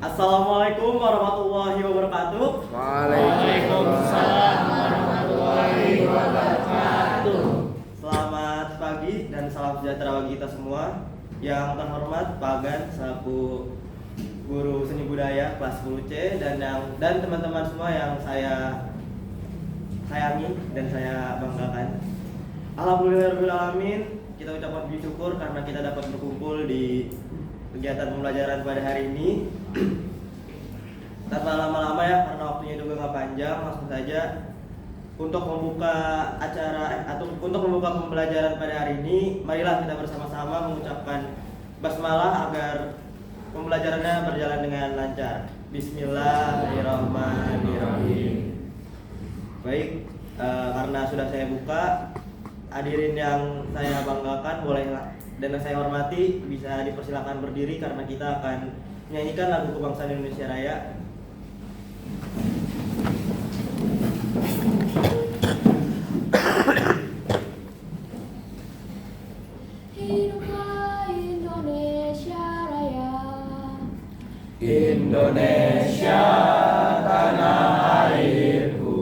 Assalamualaikum warahmatullahi wabarakatuh. Waalaikumsalam warahmatullahi wabarakatuh. Selamat pagi dan salam sejahtera bagi kita semua. Yang terhormat Pak Gan selaku guru seni budaya kelas 10C dan teman-teman semua yang saya sayangi dan saya banggakan. Alhamdulillahirobbilalamin, kita ucapkan puji syukur karena kita dapat berkumpul di kegiatan pembelajaran pada hari ini. Tanpa lama-lama ya, karena waktunya juga nggak panjang, langsung saja untuk membuka acara atau untuk membuka pembelajaran pada hari ini, marilah kita bersama-sama mengucapkan basmalah agar pembelajarannya berjalan dengan lancar. Bismillahirrahmanirrahim. Baik, karena sudah saya buka, hadirin yang saya banggakan bolehlah dan saya hormati bisa dipersilakan berdiri karena kita akan menyanyikan lagu kebangsaan Indonesia Raya. Hiduplah Indonesia Raya. Indonesia tanah airku,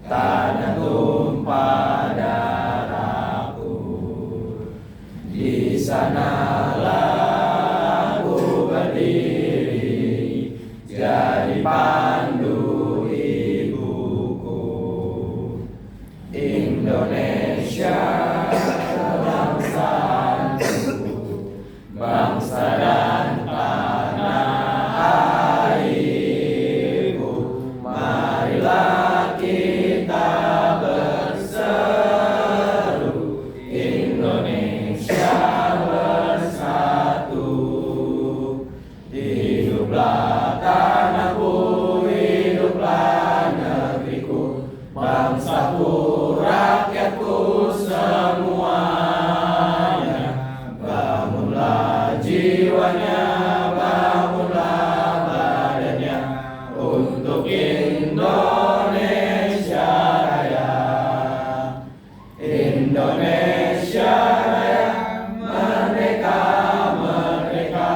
tanah tumpah darahku. Di sanalah aku berdiri, jadi pandu ibuku. Indonesia bangsa dan tanah airku, marilah kita berseru, Indonesia bersatu. Hiduplah tanahku, hiduplah negeriku, bangsaku, rakyatku semuanya. Bangunlah jiwanya, bangunlah badannya untuk Indonesia Raya. Indonesia Raya, merdeka, merdeka,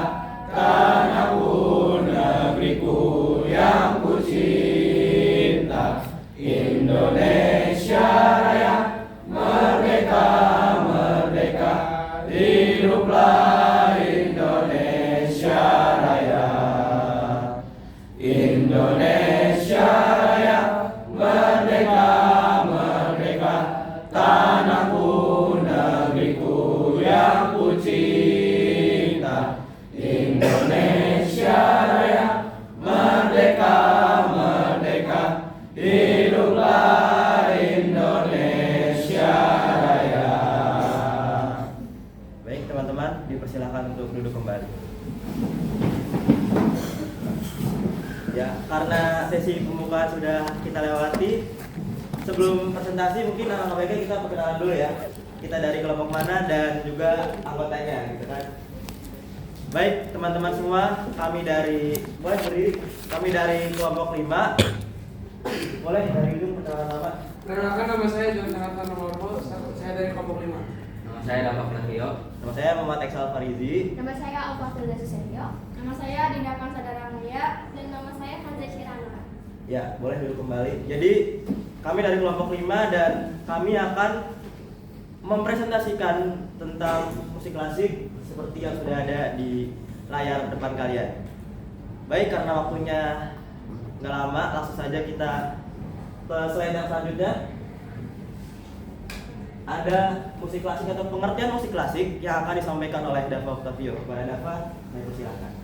tanahku, negeriku yang ku cinta. Indonesia Raya, merdeka, merdeka, hiduplah Indonesia Raya. Indonesia Raya, merdeka, merdeka, tanahku, negeriku yang ku cinta. Indonesia Raya, merdeka, merdeka, hiduplah Indonesia Raya. Baik teman-teman, dipersilakan untuk duduk kembali. Ya, karena sesi pembukaan sudah kita lewati, sebelum presentasi mungkin alangkah baiknya kita perkenalan dulu ya. Kita dari kelompok mana dan juga anggotanya gitu kan. Baik, teman-teman semua, kami dari kelompok 5. Boleh dari ujung perkenalan nama. Perkenalkan, nama saya John Sanatan Nomorbo, saya dari kelompok 5. Nama saya Dapak Natio. Nama saya Muhammad Eksal Farizi. Nama saya Alfatilda Susetio. Nama saya Dinda Kansadara Mulia. Dan nama saya Hanza Shirana. Ya, boleh duduk kembali. Jadi, kami dari kelompok 5 dan kami akan mempresentasikan tentang musik klasik seperti yang sudah ada di layar depan kalian. Baik, karena waktunya nggak lama, langsung saja kita ke slide yang selanjutnya. Ada musik klasik atau pengertian musik klasik yang akan disampaikan oleh Dava Octavio. Kepada Dava, saya persilakan.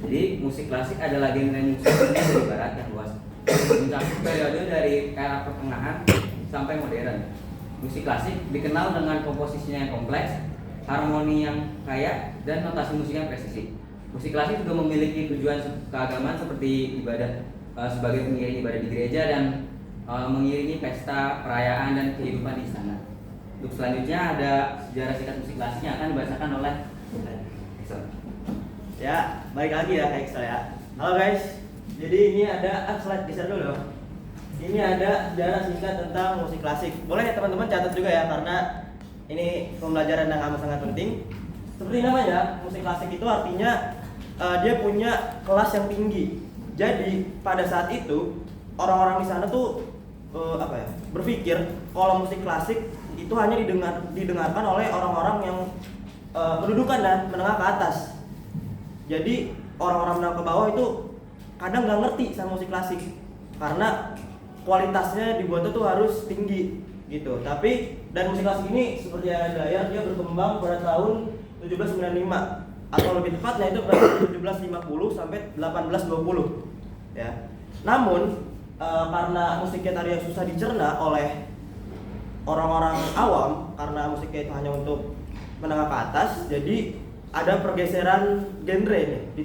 Jadi musik klasik adalah genre musik dari barat yang luas, mencakup periode dari era pertengahan sampai modern. Musik klasik dikenal dengan komposisinya yang kompleks, harmoni yang kaya, dan notasi musik yang presisi. Musik klasik juga memiliki tujuan keagamaan seperti ibadah sebagai pengiring ibadah di gereja dan mengiringi pesta, perayaan, dan kehidupan di istana. Untuk selanjutnya ada sejarah singkat musik klasik yang akan dibacakan oleh Excel. Ya, balik lagi ya ke Excel ya. Halo guys, jadi ini ada slide geser dulu dong. Ini ada sejarah singkat tentang musik klasik. Boleh ya teman-teman catat juga ya, karena ini pembelajaran yang amat sangat penting. seperti namanya, musik klasik itu artinya dia punya kelas yang tinggi. Jadi pada saat itu orang-orang di sana tuh berpikir kalau musik klasik itu hanya didengarkan oleh orang-orang yang pendudukan dan menengah ke atas. Jadi orang-orang menengah ke bawah itu kadang nggak ngerti sama musik klasik karena kualitasnya dibuatnya tuh harus tinggi gitu. Tapi dan musik klasik ini seperti yang ada di layar, dia berkembang pada tahun 1795 atau lebih tepatnya itu pada 1750 sampai 1820 ya. Namun karena musiknya tadi yang susah dicerna oleh orang-orang awam karena musiknya itu hanya untuk menengah ke atas, jadi ada pergeseran genre nih di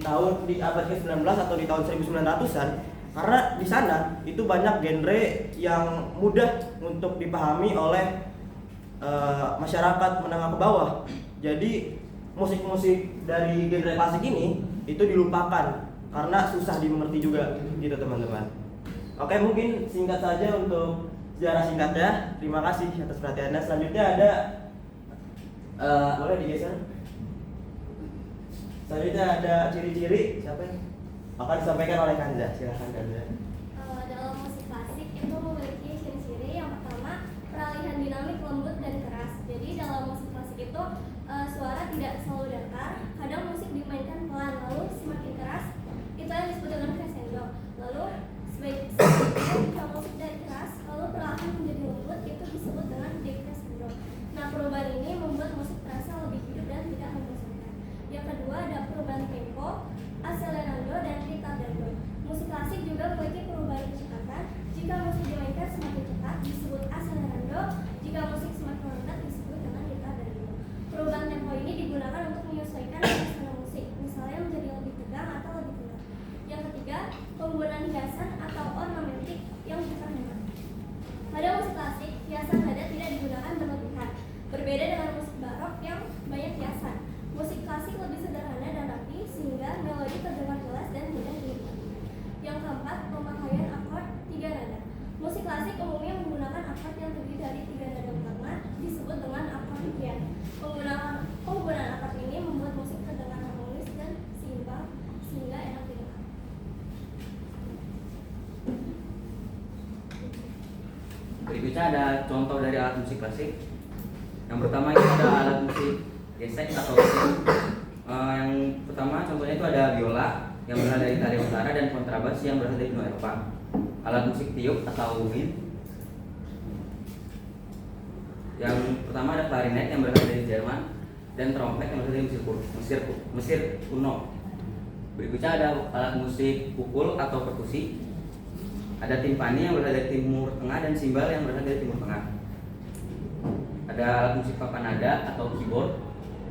abad ke-19 atau di tahun 1900-an karena di sana itu banyak genre yang mudah untuk dipahami oleh masyarakat menengah ke bawah. Jadi musik-musik dari genre klasik ini itu dilupakan karena susah dimengerti juga gitu teman-teman. Oke, mungkin singkat saja untuk sejarah singkatnya. Terima kasih atas perhatiannya. Selanjutnya ada boleh digeser. Selanjutnya ada ciri-ciri, siapa yang akan disampaikan oleh Kanza. Silakan Kanza. Dalam musik klasik itu memiliki ciri-ciri. Yang pertama, peralihan dinamik lembut dan keras. Jadi dalam musik klasik itu suara tidak selalu datar. Kadang musik dimainkan pelan lalu semakin keras. Itu yang disebut dengan crescendo. Lalu sebaiknya musik dari keras lalu perlahan menjadi lembut, itu disebut dengan decrescendo. Nah, perubahan ini membuat musik terasa lebih hidup dan tidak membosankan. Yang kedua ada perubahan tempo, accelerando dan ritardando. Musik klasik juga memiliki perubahan kecepatan. Jika musik dimainkan semakin cepat disebut accelerando, jika musik semakin lambat disebut dengan ritardando. Perubahan tempo ini digunakan untuk menyesuaikan suasana musik, misalnya menjadi lebih tegang atau lebih tenang. Yang ketiga, penggunaan hiasan atau ornamentik yang diperlukan. Pada musik klasik, hiasan nada tidak digunakan berlebihan. Berbeda dengan musik barok yang banyak hiasan. Musik klasik lebih sederhana dan rapi sehingga melodi terdengar jelas dan mudah dinikmati. Yang keempat, pemakaian akord 3 nada. Musik klasik umumnya menggunakan akord yang terdiri dari 3 nada utama, disebut dengan akord piano. Penggunaan akord ini membuat musik terdengar harmonis dan seimbang sehingga enak didengar. Berikutnya ada contoh dari alat musik klasik. Yang pertama itu ada alat musik gesek atau gesek. Yang pertama contohnya itu ada biola yang berasal dari Italia Utara dan kontrabas yang berasal dari benua Eropa. Alat musik tiup atau wind. Yang pertama ada klarinet yang berasal dari Jerman dan trompet yang berasal dari Mesir kuno. Berikutnya ada alat musik pukul atau perkusi. Ada timpani yang berasal dari Timur Tengah dan simbal yang berasal dari Timur Tengah. Ada alat musik papanada atau keyboard.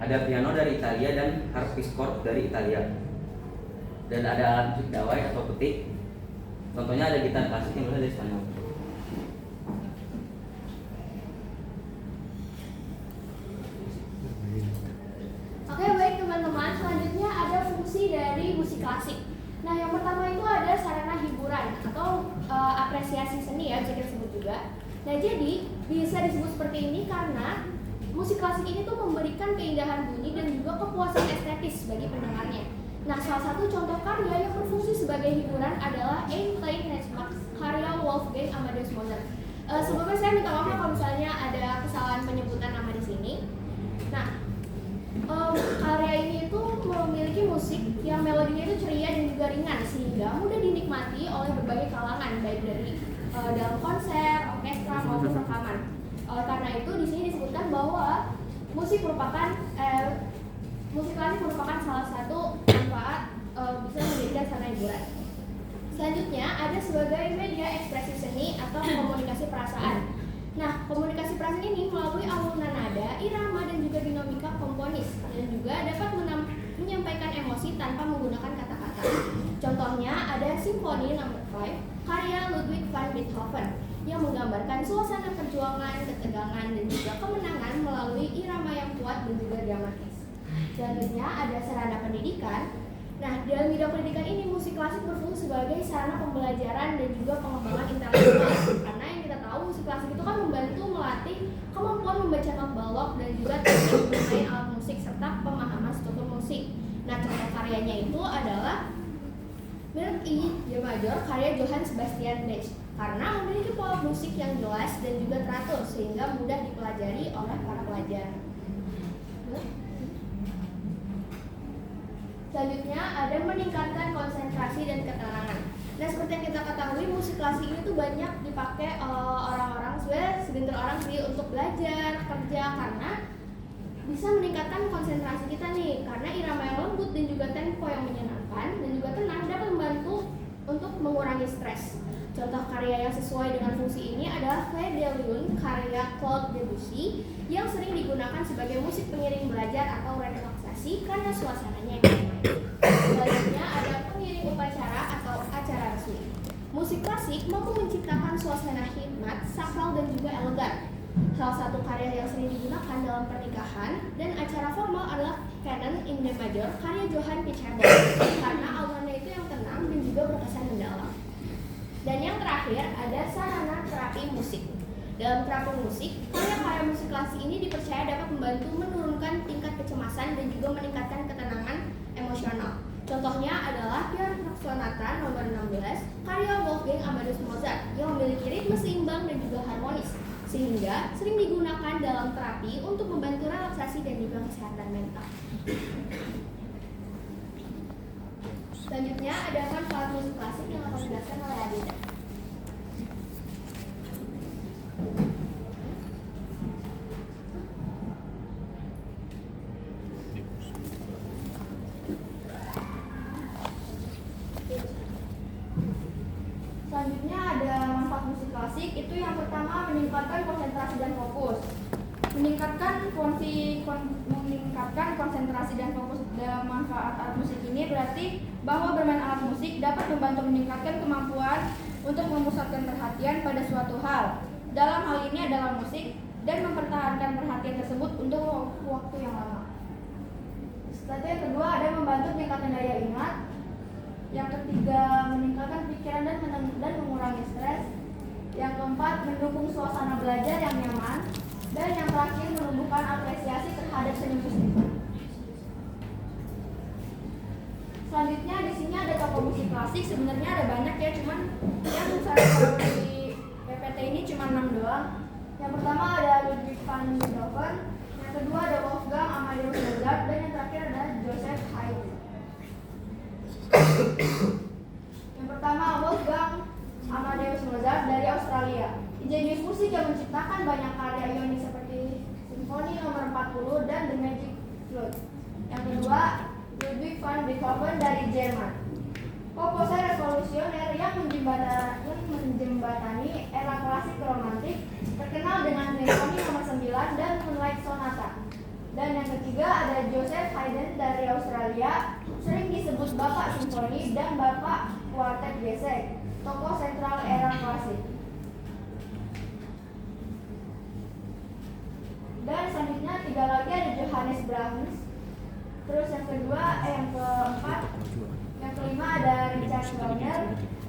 Ada piano dari Italia dan harpsichord dari Italia. Dan ada alat musik dawai atau petik. Contohnya ada gitar klasik yang berasal dari Spanyol. Oke, baik teman-teman, selanjutnya ada fungsi dari musik klasik. Nah, yang pertama itu ada sarana hiburan atau apresiasi seni ya, bisa disebut juga. Nah, jadi bisa disebut seperti ini karena musik klasik ini tuh memberikan keindahan bunyi dan juga kepuasan estetis bagi pendengarnya. Nah, salah satu contoh karya yang berfungsi sebagai hiburan adalah Ein Klein Reismack karya Wolfgang Amadeus Mozart. Sebelumnya saya minta maaf kalau misalnya ada kesalahan penyebutan nama di sini. Nah, karya ini itu memiliki musik yang melodinya itu ceria dan juga ringan sehingga mudah dinikmati oleh berbagai kalangan baik dari dalam konser, orkestra maupun rekaman. Karena itu di sini disebutkan bahwa musik klasik merupakan salah satu manfaat bisa menjadikan sarana hiburan. Selanjutnya ada sebagai media ekspresi seni atau komunikasi perasaan. Nah, komunikasi perasaan ini melalui alunan nada, irama dan juga dinamika komponis dan juga dapat menyampaikan emosi tanpa menggunakan kata-kata. Contohnya ada Simfoni No. 5 karya Ludwig van Beethoven yang menggambarkan suasana perjuangan, ketegangan dan juga kemenangan melalui irama yang kuat dan juga dramatis. Selanjutnya ada sarana pendidikan. Nah, dalam bidang pendidikan ini musik klasik berfungsi sebagai sarana pembelajaran dan juga pengembangan intelektual. Karena yang kita tahu musik klasik itu kan membantu melatih kemampuan membaca not balok dan juga teknik bermain alat musik serta pemahaman karyanya itu adalah Menurut I G Major karya Johann Sebastian Bach karena memiliki pola musik yang jelas dan juga teratur sehingga mudah dipelajari oleh para pelajar. Selanjutnya ada meningkatkan konsentrasi dan ketenangan. Nah, seperti yang kita ketahui, musik klasik ini tuh banyak dipakai orang-orang, sebenarnya segelintir orang sih untuk belajar, kerja, karena bisa meningkatkan konsentrasi kita nih, karena irama yang lembut dan juga tempo yang menyenangkan dan juga tenang dapat membantu untuk mengurangi stres. Contoh karya yang sesuai dengan fungsi ini adalah Clé de Lune karya Claude Debussy yang sering digunakan sebagai musik pengiring belajar atau relaksasi karena suasananya yang damai. Selanjutnya ada pengiring upacara atau acara resmi. Musik klasik mampu menciptakan suasana hikmat, sakral dan juga elegan. Salah satu karya yang sering digunakan dalam pernikahan dan acara formal adalah Canon in D Major karya Johann Pichabod karena aluannya itu yang tenang dan juga berkesan mendalam. Dan yang terakhir ada sarana terapi musik. Dalam terapi musik, karya-karya musik klasik ini dipercaya dapat membantu menurunkan tingkat kecemasan dan juga meningkatkan ketenangan emosional. Contohnya adalah Piano Sonata nomor 16 karya Wolfgang Amadeus Mozart yang memiliki ritme seimbang dan juga harmonis, sehingga sering digunakan dalam terapi untuk membantu relaksasi dan juga kesehatan mental. Selanjutnya ada manfaat musik klasik yang akan dijelaskan oleh Adinda. Selanjutnya ada manfaat musik klasik, itu yang pertama meningkatkan konsentrasi dan fokus. Meningkatkan konsentrasi dan fokus dalam manfaat alat musik ini berarti bahwa bermain alat musik dapat membantu meningkatkan kemampuan untuk memusatkan perhatian pada suatu hal. Dalam hal ini adalah musik dan mempertahankan perhatian tersebut untuk waktu yang lama. Selanjutnya yang kedua ada membantu meningkatkan daya ingat. Yang ketiga meningkatkan pikiran dan mengurangi stres. Yang keempat mendukung suasana belajar yang nyaman. Dan yang terakhir menumbuhkan apresiasi terhadap seni musik. Selanjutnya di sini ada tokoh musik klasik, sebenarnya ada banyak ya, cuman yang saya tahu di PPT ini cuma 6 doang. Yang pertama ada Ludwig van Beethoven, yang kedua ada Wolfgang Amadeus Mozart, dan yang terakhir ada Joseph Haydn. Yang pertama Wolfgang Amadeus Mozart dari Australia. Jenius musik yang menciptakan banyak karya ionik seperti Simfoni nomor 40 dan The Magic Flute. Yang kedua, Ludwig van Beethoven dari Jerman. Komposer revolusioner yang menjembatani era klasik romantik, terkenal dengan Simfoni nomor 9 dan Moonlight Sonata. Dan yang ketiga ada Joseph Haydn dari Australia, sering disebut Bapak Simfoni dan Bapak Kuartet Gesek, tokoh sentral era klasik. Dan selanjutnya tiga lagi ada Johannes Brahms. Terus yang keempat, yang kelima ada Richard Wagner,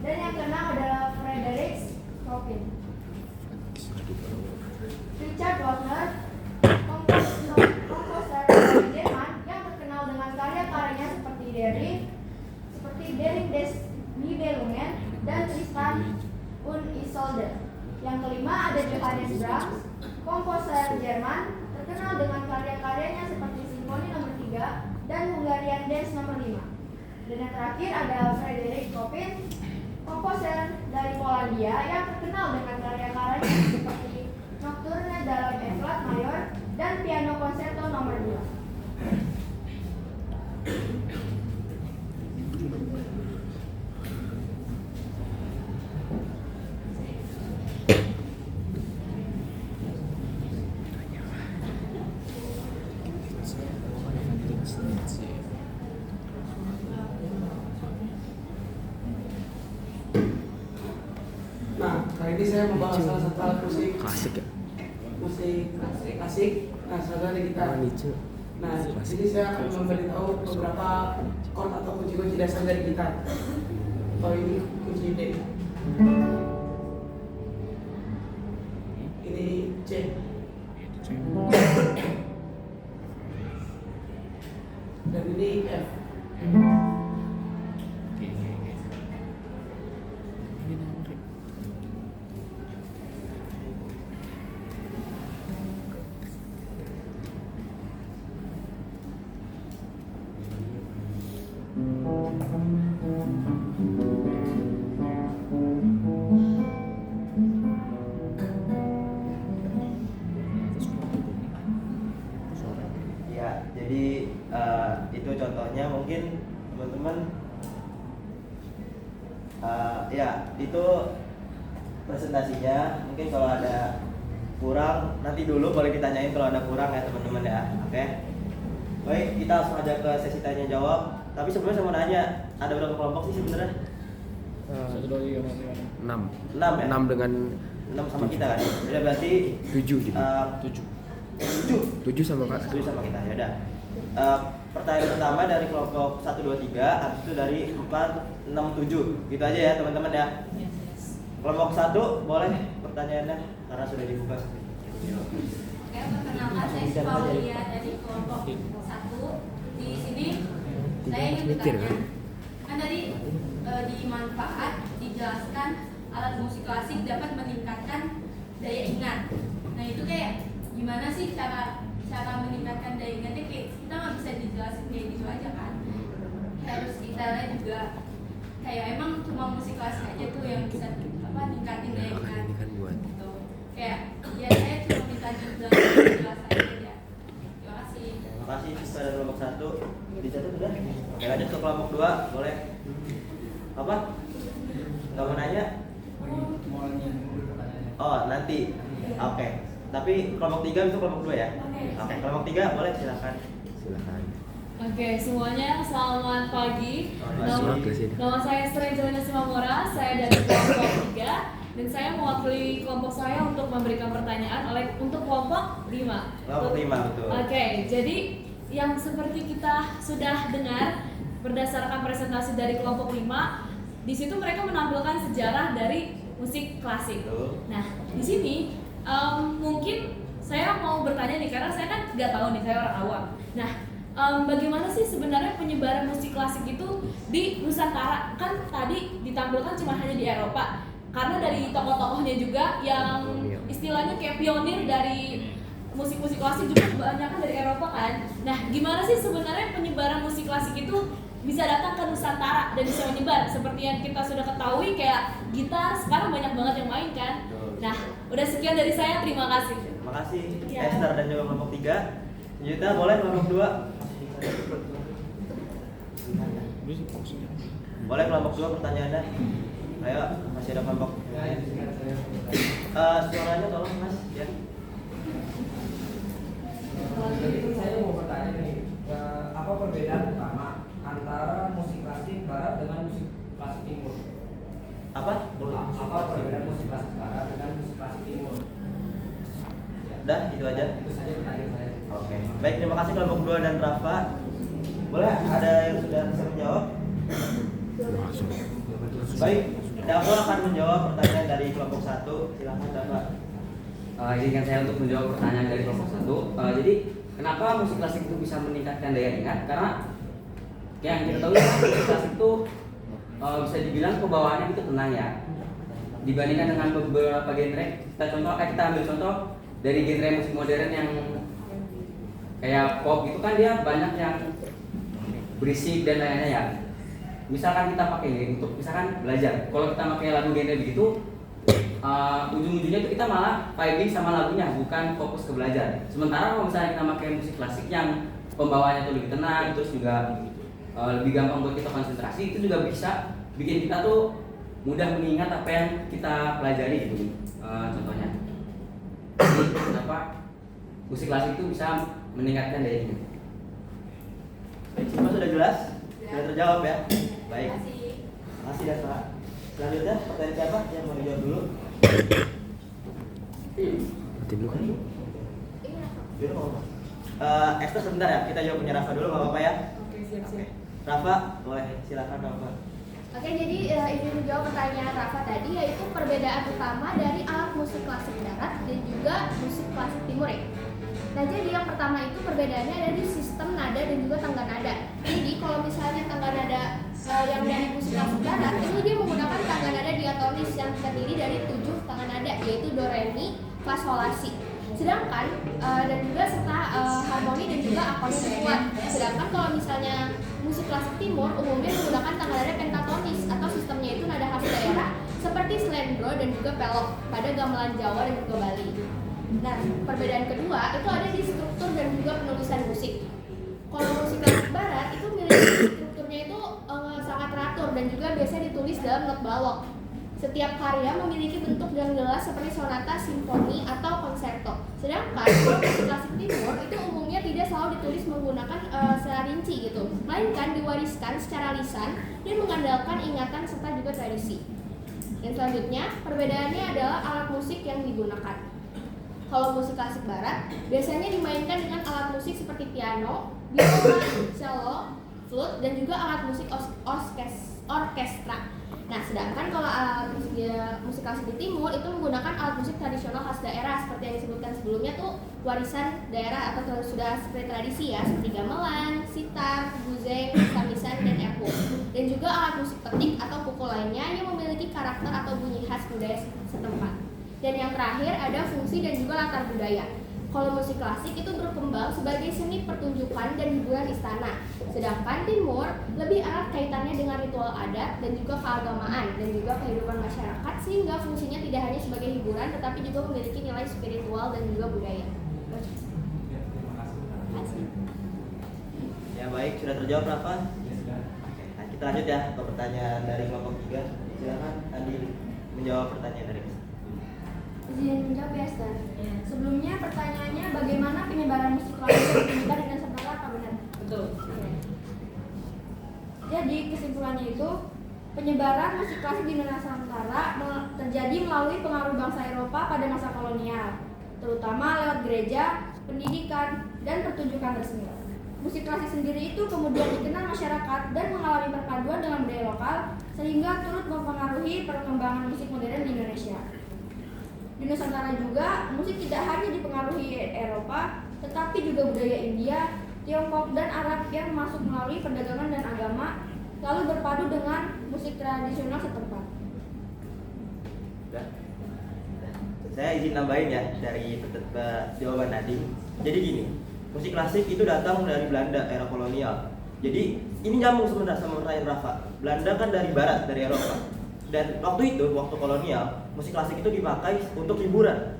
dan yang keenam adalah Frederick Chopin. Richard Wagner, komposer dari Jerman yang terkenal dengan karya-karyanya seperti Dering des Nibelungen dan Tristan und Isolde. Yang kelima ada Johannes Brahms, komposer Jerman terkenal dengan karya-karyanya seperti Simfoni nomor 3 dan Hungarian Dance nomor 5. Dan yang terakhir ada Frederick Chopin, komposer dari Polandia yang terkenal dengan karya-karyanya seperti Nocturne dalam E flat mayor dan Piano Concerto nomor 2. Nah, kali ini saya membahas salah satu alat musik Klasik ya? musik klasik. Nah, saudara kita. Nah, di sini saya akan memberitahu beberapa chord atau kunci-kunci dasar dari gitar. Oh, ini kunci D. Ini C. Dan ini F. Ya, jadi itu contohnya mungkin teman-teman ya itu presentasinya. Mungkin kalau ada kurang nanti dulu boleh ditanyain kalau ada kurang ya teman-teman ya. Oke. Baik, kita langsung aja ke sesi tanya jawab. Tapi sebelumnya saya mau nanya, ada berapa kelompok sih sebenarnya? 6 6 ya? 6 dengan 6 sama kita kan? Udah berarti 7 jadi 7 7 sama Kak. 7 sama kita, ya udah. Pertanyaan pertama dari kelompok 1, 2, 3, habis itu dari 4, 6, 7. Gitu aja ya teman-teman ya. Kelompok 1 boleh pertanyaannya karena sudah dibuka. Oke, perkenalkan saya Paulia dari kelompok 1. Di sini saya ingin bertanya. Kan tadi di manfaat dijelaskan alat musik klasik dapat meningkatkan daya ingat. Nah, itu kayak gimana sih cara meningkatkan daya ingatnya? Kayak kita nggak bisa dijelasin kayak gitu aja kan. Harus kita lihat juga kayak emang cuma musik klasik aja tuh yang bisa ningkatin daya ingat. Ini kan buat Gitu. Kayak ya saya cuma minta dijelasin aja. Terima kasih. Terima kasih siswa dari kelompok 1. Dicatat sudah? Oke, lanjut ke kelompok 2, boleh. Apa? Nggak mau nanya? Oh, nanti. Oke. Tapi kelompok 3 itu kelompok 2 ya? Oke, kelompok 3 boleh silakan. Oke, semuanya selamat pagi. Selamat pagi. Nama saya Sri Jelena Simamora, saya dari kelompok 3 dan saya mewakili kelompok saya untuk memberikan pertanyaan untuk kelompok 5. Kelompok 5 betul. Oke, jadi yang seperti kita sudah dengar berdasarkan presentasi dari kelompok 5, di situ mereka menampilkan sejarah dari musik klasik. Betul. Nah, di sini mungkin saya mau bertanya nih karena saya kan nggak tahu nih, saya orang awam. Nah, bagaimana sih sebenarnya penyebaran musik klasik itu di Nusantara? Kan tadi ditampilkan cuma hanya di Eropa. Karena dari tokoh-tokohnya juga yang istilahnya kayak pionir dari musik-musik klasik juga kebanyakan dari Eropa kan. Nah, gimana sih sebenarnya penyebaran musik klasik itu bisa datang ke Nusantara dan bisa menyebar? Seperti yang kita sudah ketahui kayak gitar sekarang banyak banget yang main kan. Nah, udah sekian dari saya, terima kasih. Terima kasih Ya. Esther dan juga kelompok 3. Yuta boleh kelompok 2. Boleh kelompok 2 pertanyaannya. Ayo, masih ada kelompok. Suaranya tolong Mas ya. Jadi saya mau bertanya nih, apa perbedaan utama antara musik klasik barat dengan musik klasik timur? Apa? Apa perbedaan musik klasik barat dengan musik klasik timur? Udah, itu aja. Itu saja pertanyaan saya. Oke. Baik, terima kasih kelompok 2 dan Rafa. Boleh ada yang sudah bisa menjawab? Baik, Dafa akan menjawab pertanyaan dari kelompok 1. Silakan Dafa. Izinkan saya untuk menjawab pertanyaan dari kelompok 1. Jadi kenapa musik klasik itu bisa meningkatkan daya ingat? Karena yang kita tahu ya, musik klasik itu bisa dibilang pembawaannya itu tenang ya. Dibandingkan dengan beberapa genre, kita ambil contoh dari genre musik modern yang kayak pop itu kan dia banyak yang berisik dan lain-lainnya ya. Misalkan kita pakai ini untuk misalkan belajar, kalau kita pakai lagu genre begitu, ujung-ujungnya itu kita malah vibing sama lagunya, bukan fokus ke belajar. Sementara kalau misalnya kita pakai musik klasik yang pembawaannya itu lebih tenang, terus juga lebih gampang buat kita konsentrasi, itu juga bisa bikin kita tuh mudah mengingat apa yang kita pelajari gitu. Contohnya, kenapa musik klasik itu bisa meningkatkan daya ingat? Baik, semua sudah jelas? Sudah terjawab ya? Baik. Terima kasih. Terima kasih Dafa. Selanjutnya pertanyaan siapa yang mau dijawab dulu? Mati dulu kan? Dulu mau apa? Esther sebentar ya, kita jawab punya Rafa dulu, nggak apa-apa ya? Oke, siap-siap. Rafa, boleh silakan Rafa. Oke, jadi izin menjawab pertanyaan Rafa tadi, yaitu perbedaan utama dari alat musik klasik barat dan juga musik klasik timur ya. Nah, jadi yang pertama itu perbedaannya ada di sistem nada dan juga tangga nada. Jadi kalau misalnya tangga yang dari musik klasik barat itu dia menggunakan tangga nada diatonis yang terdiri dari 7 tangga nada, yaitu do, re, mi, fa, sol, la, si. Sedangkan dan juga serta harmoni dan juga akord kuat. Sedangkan kalau misalnya musik klasik timur umumnya menggunakan tangga nada pentatonis atau sistemnya itu nada khas daerah seperti slendro dan juga pelok pada gamelan Jawa dan juga Bali. Nah, perbedaan kedua itu ada di struktur dan juga penulisan musik. Kalau musik klasik barat itu memiliki strukturnya itu sangat teratur dan juga biasanya ditulis dalam not balok. Setiap karya memiliki bentuk yang jelas seperti sonata, simfoni, atau konserto. Sedangkan kalau musik klasik timur itu umumnya tidak selalu ditulis menggunakan secara rinci gitu, melainkan diwariskan secara lisan dan mengandalkan ingatan serta juga tradisi. Dan selanjutnya perbedaannya adalah alat musik yang digunakan. Kalau musik klasik barat biasanya dimainkan dengan alat musik seperti piano, biola, cello, flute, dan juga alat musik orkestra. Nah, sedangkan kalau alat musik klasik di timur itu menggunakan alat musik tradisional khas daerah seperti yang disebutkan sebelumnya tuh warisan daerah atau sudah seperti tradisi ya, seperti gamelan, sitar, guzeng, samisan, dan epung. Dan juga alat musik petik atau pukul lainnya yang memiliki karakter atau bunyi khas budaya setempat. Dan yang terakhir ada fungsi dan juga latar budaya. Kalau musik klasik itu berkembang sebagai seni pertunjukan dan hiburan istana. Sedangkan timur lebih erat kaitannya dengan ritual adat dan juga keagamaan dan juga kehidupan masyarakat, sehingga fungsinya tidak hanya sebagai hiburan tetapi juga memiliki nilai spiritual dan juga budaya. Terima kasih. Ya baik, sudah terjawab Rafa? Oke, nah kita lanjut ya ke pertanyaan dari kelompok 3. Silakan Andi menjawab pertanyaan dari kita. Izin menjawab ya, Stan. Sebelumnya pertanyaannya bagaimana penyebaran musik klasik di Nusantara, apa benar? Betul. Jadi kesimpulannya itu penyebaran musik klasik di Nusantara terjadi melalui pengaruh bangsa Eropa pada masa kolonial, terutama lewat gereja, pendidikan, dan pertunjukan resmi. Musik klasik sendiri itu kemudian dikenal masyarakat dan mengalami perpaduan dengan budaya lokal sehingga turut mempengaruhi perkembangan musik modern di Indonesia. Di Nusantara juga, musik tidak hanya dipengaruhi Eropa, tetapi juga budaya India, Tiongkok, dan Arab yang masuk melalui perdagangan dan agama, lalu berpadu dengan musik tradisional setempat. Saya izin nambahin ya dari jawaban Nadine. Jadi gini, musik klasik itu datang dari Belanda era kolonial. Jadi ini nyambung sebenarnya sama pertanyaan Rafa. Belanda kan dari barat, dari Eropa. Dan waktu itu, waktu kolonial, musik klasik itu dipakai untuk hiburan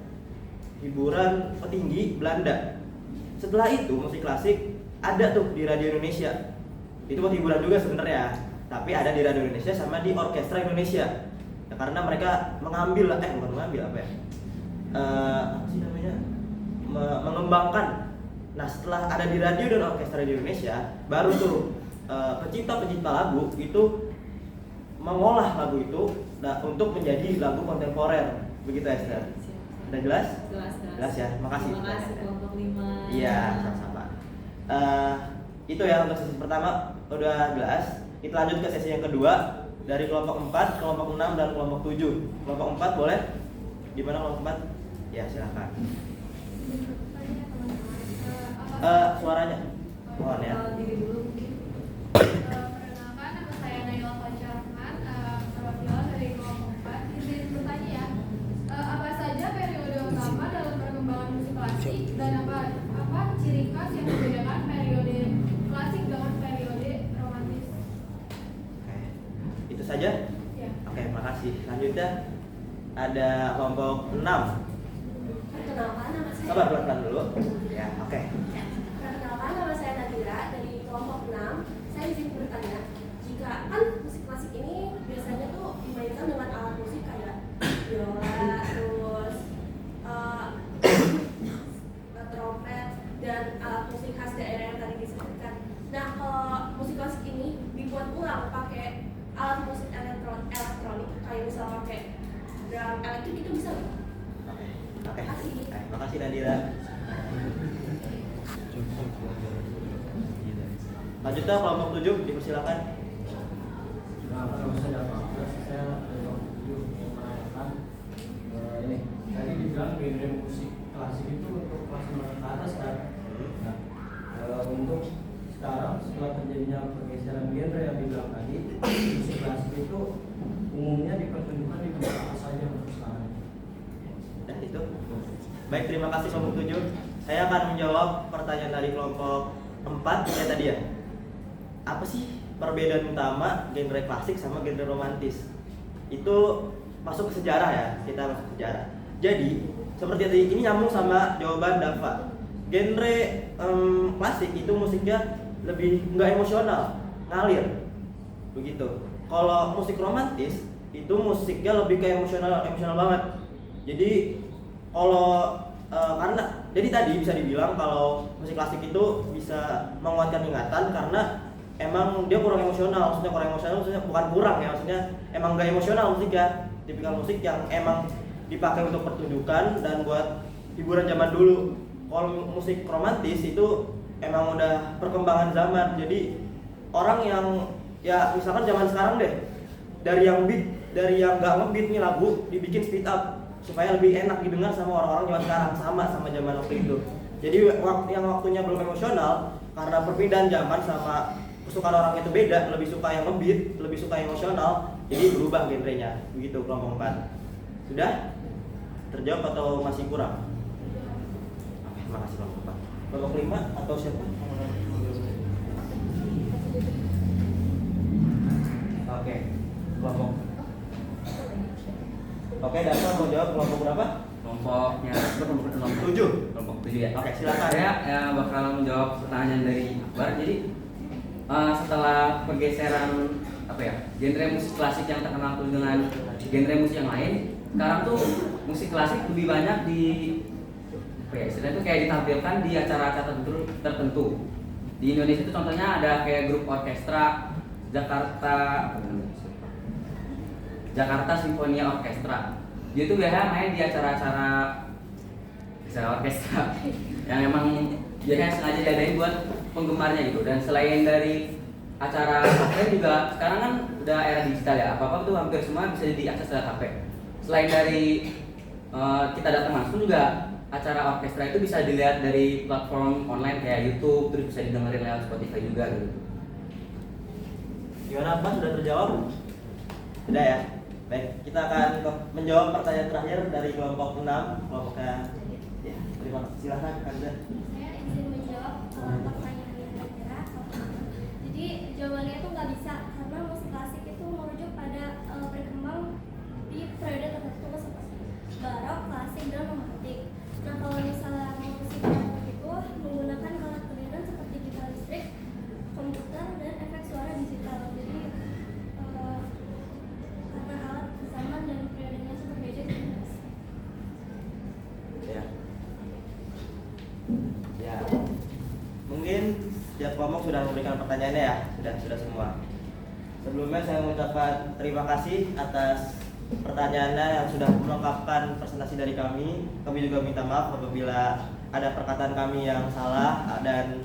petinggi Belanda. Setelah itu musik klasik ada tuh di radio Indonesia. Itu buat hiburan juga sebenarnya, tapi ada di radio Indonesia sama di orkestra Indonesia. Ya, karena mereka mengembangkan. Nah, setelah ada di radio dan orkestra di Indonesia, baru tuh pecinta-pecinta lagu itu mengolah lagu itu untuk menjadi lagu kontemporer. Begitu Esther. Udah jelas? Jelas ya. Makasih. Terima kasih kelompok 5. Iya, sama-sama. Itu ya untuk sesi pertama udah jelas. Kita lanjut ke sesi yang kedua dari kelompok 4, kelompok 6 dan kelompok 7. Kelompok 4 boleh? Gimana kelompok 4? Ya, silakan. Suaranya. Mohon ya. Diri dulu mungkin. Perkenalkan, nama saya Naila Fajarman, perwakilan dari kelompok 4. Izin bertanya ya, apa saja periode utama dalam perkembangan musik klasik dan apa ciri khas yang membedakan periode klasik dengan periode romantis? Oke. Itu saja? Ya. Oke, makasih. Selanjutnya ada kelompok 6. Perkenalkan, nama saya. Sabar pelan-pelan dulu. Ya, oke. Perkenalkan, nama saya Nadira dari kelompok 6. Saya izin bertanya, jika kan musik klasik ini biasanya tuh dimainkan dengan alat musik kayak biola, terus trompet dan alat musik khas daerah yang tadi disebutkan. Nah, kalau musik klasik ini dibuat ulang pakai alat musik elektronik kayak misalnya pakai drum elektrik, itu bisa nggak? Oke. Makasih. Makasih Nadira. Lanjutnya kelompok 7 dipersilakan. Ini tadi dibilang genre musik klasik itu untuk kelas menengah ke atas kan. Nah, untuk sekarang setelah terjadinya pergeseran genre yang dibilang tadi, musik klasik itu umumnya dipertunjukkan di tempat apa saja untuk sekarang. Dan itu. Baik, terima kasih kelompok 7. Saya akan menjawab pertanyaan dari kelompok 4 ya tadi ya. Apa sih perbedaan utama genre klasik sama genre romantis? Itu masuk ke sejarah ya, kita masuk ke sejarah. Jadi, seperti tadi ini nyambung sama jawaban Dava. Genre klasik itu musiknya lebih nggak emosional, ngalir. Begitu. Kalau musik romantis itu musiknya lebih ke emosional banget. Jadi kalau karena jadi tadi bisa dibilang kalau musik klasik itu bisa menguatkan ingatan karena emang dia kurang emosional. Maksudnya bukan kurang ya, maksudnya emang nggak emosional musiknya. Tipikal musik yang emang dipakai untuk pertunjukan dan buat hiburan zaman dulu. Kalau musik romantis itu emang udah perkembangan zaman. Jadi orang yang ya misalkan zaman sekarang deh, dari yang nggak ngebeat nih lagu dibikin speed up supaya lebih enak didengar sama orang-orang zaman sekarang, sama zaman waktu itu. Jadi yang waktunya belum emosional karena perpindahan zaman sama kesukaan orang itu beda, lebih suka yang ngebeat, lebih suka emosional, jadi berubah genrenya. Begitu kelompok 4. Sudah terjawab atau masih kurang? Terima kasih kelompok 4. Kelompok 5 atau siapa? Oke, kelompok. Oke, Dava mau jawab kelompok berapa? Kelompoknya kelompok 7. Kelompok 7 ya. Oke, silakan. Saya bakal menjawab pertanyaan dari Akbar. Jadi setelah pergeseran genre musik klasik yang terkenal tuh dengan genre musik yang lain, sekarang tuh musik klasik lebih banyak istilahnya itu kayak ditampilkan di acara-acara tertentu. Di Indonesia itu contohnya ada kayak grup orkestra Jakarta Sinfonia Orkestra. Dia tuh biasanya main di acara-acara orkestra yang emang biasanya sengaja diadain buat penggemarnya gitu. Dan selain dari acara HP juga sekarang kan udah era digital ya, apa-apa tuh hampir semua bisa diakses lewat HP. Selain dari kita datang langsung juga acara orkestra itu bisa dilihat dari platform online kayak YouTube, terus bisa didengerin lewat Spotify juga gitu. Gimana Pak, sudah terjawab? Sudah ya? Baik, kita akan menjawab pertanyaan terakhir dari kelompok 6. Kelompoknya ya, terima kasih. Silahkan Anda. Saya izin menjawab pertanyaan yang kira-kira. Jadi jawabannya itu nggak bisa karena musik klasik itu merujuk pada berkembang di periode tertentu seperti barok, klasik, dan romantik. Nah kalau misalnya musik barok itu menggunakan alat pelindung seperti gitar listrik, komputer, dan efek suara digital. Jadi karena alat zaman dan periodenya berbeda gitu. Ya, mungkin setiap kelompok sudah memberikan pertanyaannya ya, sudah semua. Sebelumnya saya mengucapkan terima kasih atas pertanyaannya yang sudah melengkapkan presentasi dari kami. Kami juga minta maaf apabila ada perkataan kami yang salah dan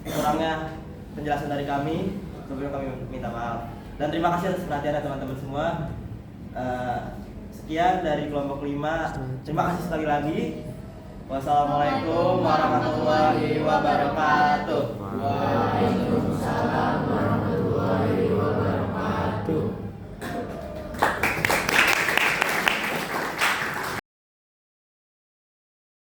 kurangnya penjelasan dari kami. Sebelumnya kami minta maaf. Dan terima kasih atas perhatiannya teman-teman semua. Sekian dari kelompok 5. Terima kasih sekali lagi. Wassalamualaikum warahmatullahi wabarakatuh. Waalaikumsalam.